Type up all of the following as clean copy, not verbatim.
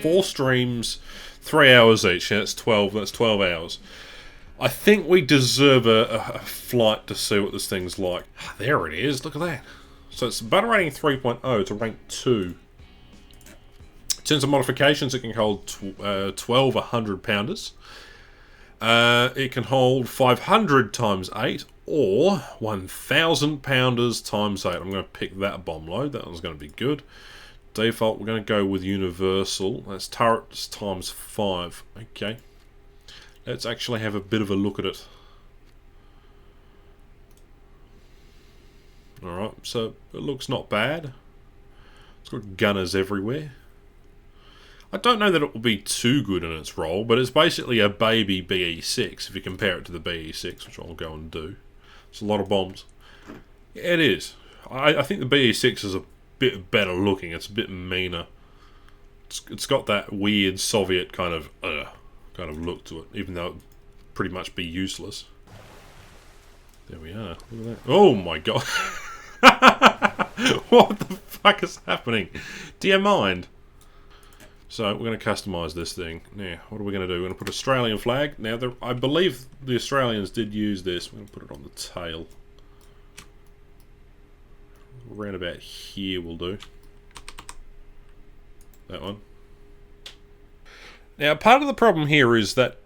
4 streams, 3 hours each. Yeah, that's 12 hours. I think we deserve a flight to see what this thing's like. There it is, look at that. So it's battle rating 3.0 to rank 2. In terms of modifications, it can hold 12 100-pounders. It can hold 500 times 8 or 1,000 pounders times 8. I'm going to pick that bomb load. That one's going to be good. Default, we're going to go with universal. That's turrets times 5. Okay. Let's actually have a bit of a look at it. Alright, so it looks not bad. It's got gunners everywhere. I don't know that it will be too good in its role, but it's basically a baby BE6 if you compare it to the BE6, which I'll go and do. It's a lot of bombs. Yeah, it is. I think the BE6 is a bit better looking. It's a bit meaner. It's got that weird Soviet kind of look to it, even though it would pretty much be useless. There we are. Look at that. Oh my god. What the fuck is happening? Do you mind? So we're going to customise this thing. Now, what are we going to do? We're going to put Australian flag. Now, I believe the Australians did use this. We're going to put it on the tail. Around about here will do. That one. Now, part of the problem here is that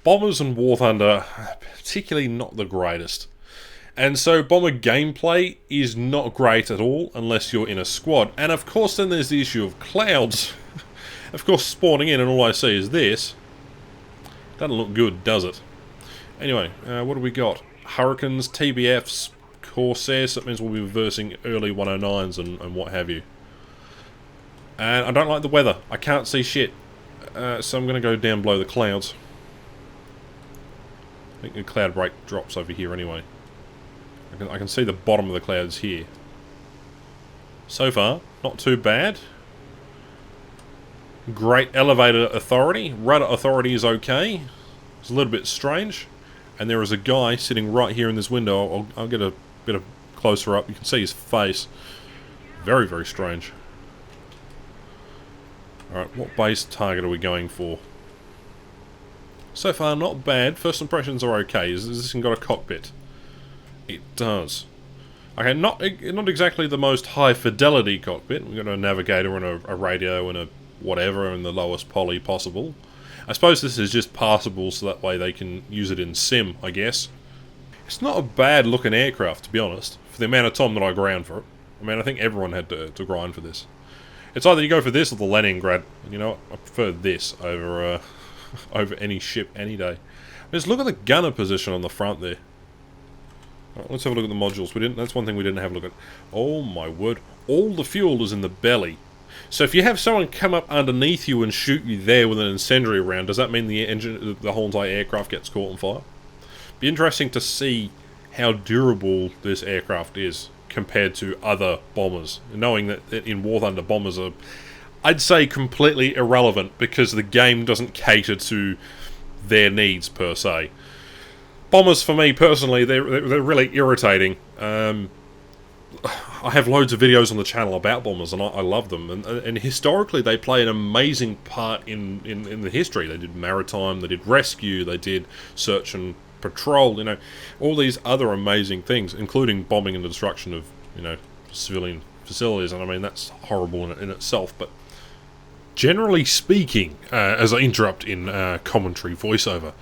bombers and War Thunder are particularly not the greatest. And so bomber gameplay is not great at all unless you're in a squad. And of course then there's the issue of clouds. Of course spawning in and all I see is this. Doesn't look good, does it? Anyway, what do we got? Hurricanes, TBFs, Corsiars. So that means we'll be reversing early 109s and what have you. And I don't like the weather. I can't see shit. So I'm going to go down below the clouds. I think the cloud break drops over here anyway. I can see the bottom of the clouds here. So far, not too bad. Great elevator authority. Rudder authority is okay. It's a little bit strange. And there is a guy sitting right here in this window. I'll get a bit of closer up. You can see his face. Very, very strange. Alright, what base target are we going for? So far, not bad. First impressions are okay. Has this thing got a cockpit? It does. Okay, not exactly the most high fidelity cockpit. We've got a navigator and a radio and a whatever in the lowest poly possible. I suppose this is just passable so that way they can use it in sim, I guess. It's not a bad looking aircraft, to be honest, for the amount of time that I ground for it. I mean, I think everyone had to grind for this. It's either you go for this or the Leningrad. And you know what? I prefer this over over any ship any day. Just look at the gunner position on the front there. Right, let's have a look at the modules. That's one thing we didn't have a look at. Oh my word. All the fuel is in the belly. So if you have someone come up underneath you and shoot you there with an incendiary round, does that mean the whole entire aircraft gets caught on fire? Be interesting to see how durable this aircraft is compared to other bombers. Knowing that in War Thunder bombers are, I'd say, completely irrelevant because the game doesn't cater to their needs per se. Bombers, for me personally, they're really irritating. I have loads of videos on the channel about bombers, and I love them. And historically, they play an amazing part in the history. They did maritime, they did rescue, they did search and patrol. You know, all these other amazing things, including bombing and the destruction of civilian facilities. And I mean that's horrible in itself. But generally speaking, as I interrupt in commentary voiceover,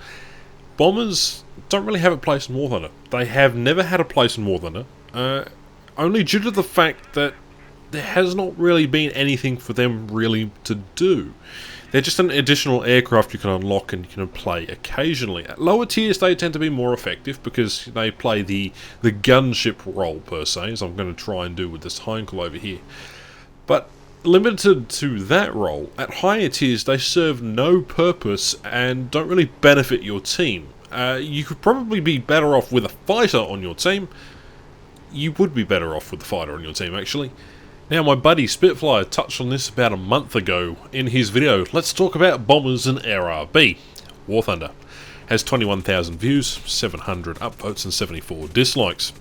bombers don't really have a place in War Thunder. They have never had a place in War Thunder, only due to the fact that there has not really been anything for them really to do. They're just an additional aircraft you can unlock and you can play occasionally. At lower tiers they tend to be more effective because they play the gunship role per se, as I'm going to try and do with this Heinkel over here. But limited to that role, at higher tiers they serve no purpose and don't really benefit your team. You could probably be better off with a fighter on your team. You would be better off with the fighter on your team, actually. Now, my buddy Spitfire touched on this about a month ago in his video. Let's talk about bombers and RRB. War Thunder has 21,000 views, 700 upvotes and 74 dislikes.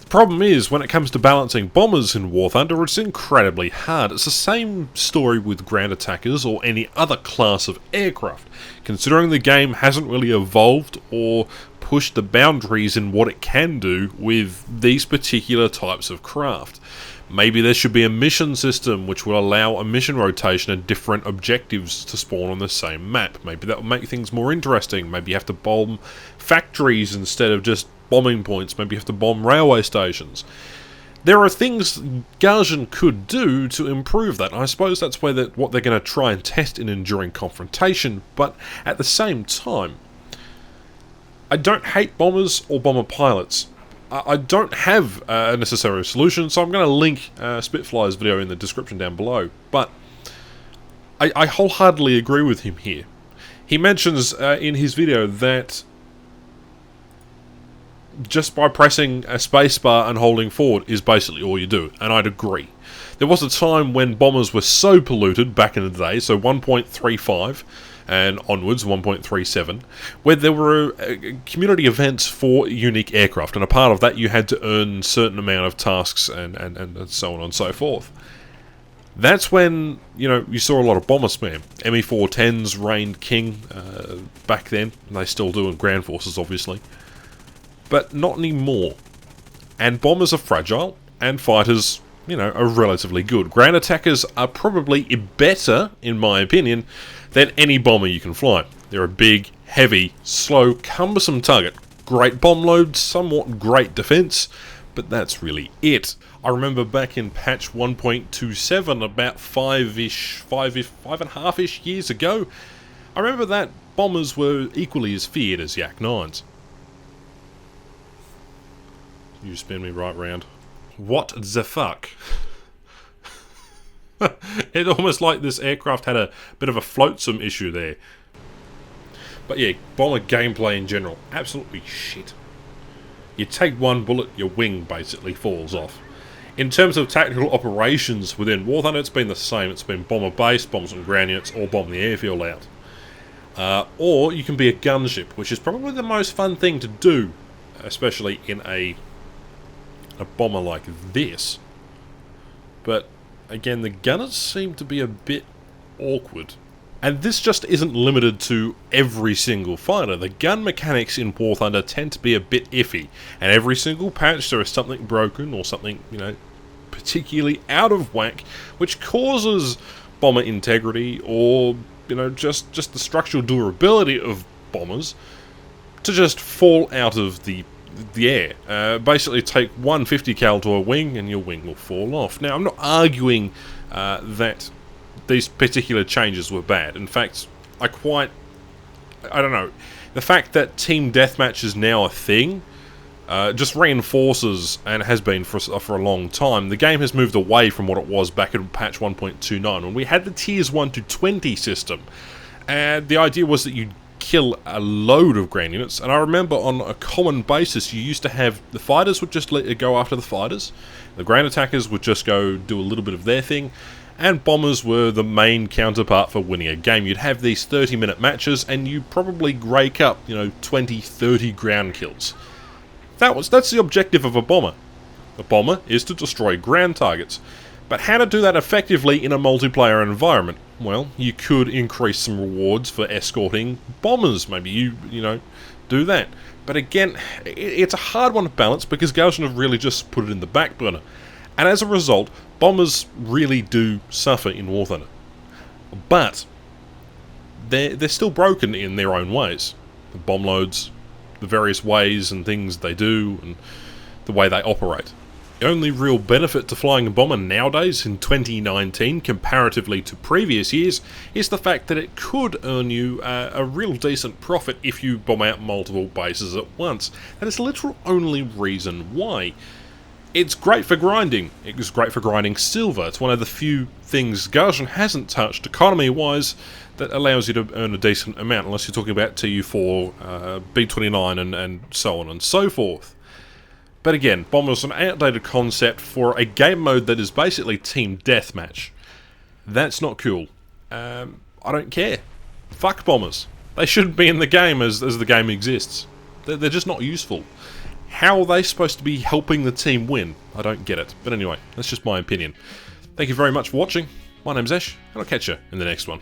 The problem is, when it comes to balancing bombers in War Thunder, it's incredibly hard. It's the same story with ground attackers or any other class of aircraft, considering the game hasn't really evolved or pushed the boundaries in what it can do with these particular types of craft. Maybe there should be a mission system which will allow a mission rotation and different objectives to spawn on the same map. Maybe that will make things more interesting. Maybe you have to bomb factories instead of just bombing points. Maybe you have to bomb railway stations. There are things Gaijin could do to improve that. I suppose that's what they're going to try and test in Enduring Confrontation, but at the same time, I don't hate bombers or bomber pilots. I don't have a necessary solution, so I'm going to link Spitfly's video in the description down below. But I wholeheartedly agree with him here. He mentions in his video that just by pressing a spacebar and holding forward is basically all you do, and I'd agree. There was a time when bombers were so polluted back in the day, so 1.35 and onwards, 1.37, where there were community events for unique aircraft, and a part of that you had to earn a certain amount of tasks and so on and so forth. That's when, you know, you saw a lot of bomber spam. ME410s reigned king back then, and they still do in ground forces, obviously. But not anymore. And bombers are fragile, and fighters, you know, are relatively good. Ground attackers are probably better, in my opinion, than any bomber you can fly. They're a big, heavy, slow, cumbersome target. Great bomb load, somewhat great defense, but that's really it. I remember back in patch 1.27, about five and a half-ish years ago, I remember that bombers were equally as feared as Yak 9s. You spin me right round. What the fuck? It's almost like this aircraft had a bit of a flotsam issue there. But yeah, bomber gameplay in general, absolutely shit. You take one bullet, your wing basically falls off. In terms of tactical operations within War Thunder, it's been the same. It's been bomber base, bomb some ground units, or bomb the airfield out. Or you can be a gunship, which is probably the most fun thing to do, especially in a bomber like this. But again, the gunners seem to be a bit awkward. And this just isn't limited to every single fighter. The gun mechanics in War Thunder tend to be a bit iffy, and every single patch there is something broken or something, you know, particularly out of whack, which causes bomber integrity or, you know, just the structural durability of bombers to just fall out of the air. Basically take 150 cal to a wing and your wing will fall off. Now, I'm not arguing that these particular changes were bad. In fact, I don't know, the fact that team deathmatch is now a thing just reinforces, and has been for a long time, the game has moved away from what it was back in patch 1.29 when we had the tiers 1 to 20 system, and the idea was that you'd kill a load of ground units. And I remember on a common basis you used to have the fighters would just let it go after the fighters, the ground attackers would just go do a little bit of their thing, and bombers were the main counterpart for winning a game. You'd have these 30-minute matches, and you probably rake up, you know, 20, 30 ground kills. That's the objective of a bomber. A bomber is to destroy ground targets. But how to do that effectively in a multiplayer environment? Well, you could increase some rewards for escorting bombers. Maybe you know, do that. But again, it's a hard one to balance because Gaijin have really just put it in the back burner. And as a result, bombers really do suffer in War Thunder. But they're still broken in their own ways. The bomb loads, the various ways and things they do, and the way they operate. The only real benefit to flying a bomber nowadays in 2019, comparatively to previous years, is the fact that it could earn you a real decent profit if you bomb out multiple bases at once. That is the literal only reason why. It's great for grinding. It's great for grinding silver. It's one of the few things Gaijin hasn't touched economy-wise that allows you to earn a decent amount, unless you're talking about TU4, B29 and so on and so forth. But again, bombers are an outdated concept for a game mode that is basically team deathmatch. That's not cool. I don't care. Fuck bombers. They shouldn't be in the game as the game exists. They're just not useful. How are they supposed to be helping the team win? I don't get it. But anyway, that's just my opinion. Thank you very much for watching. My name's Ash, and I'll catch you in the next one.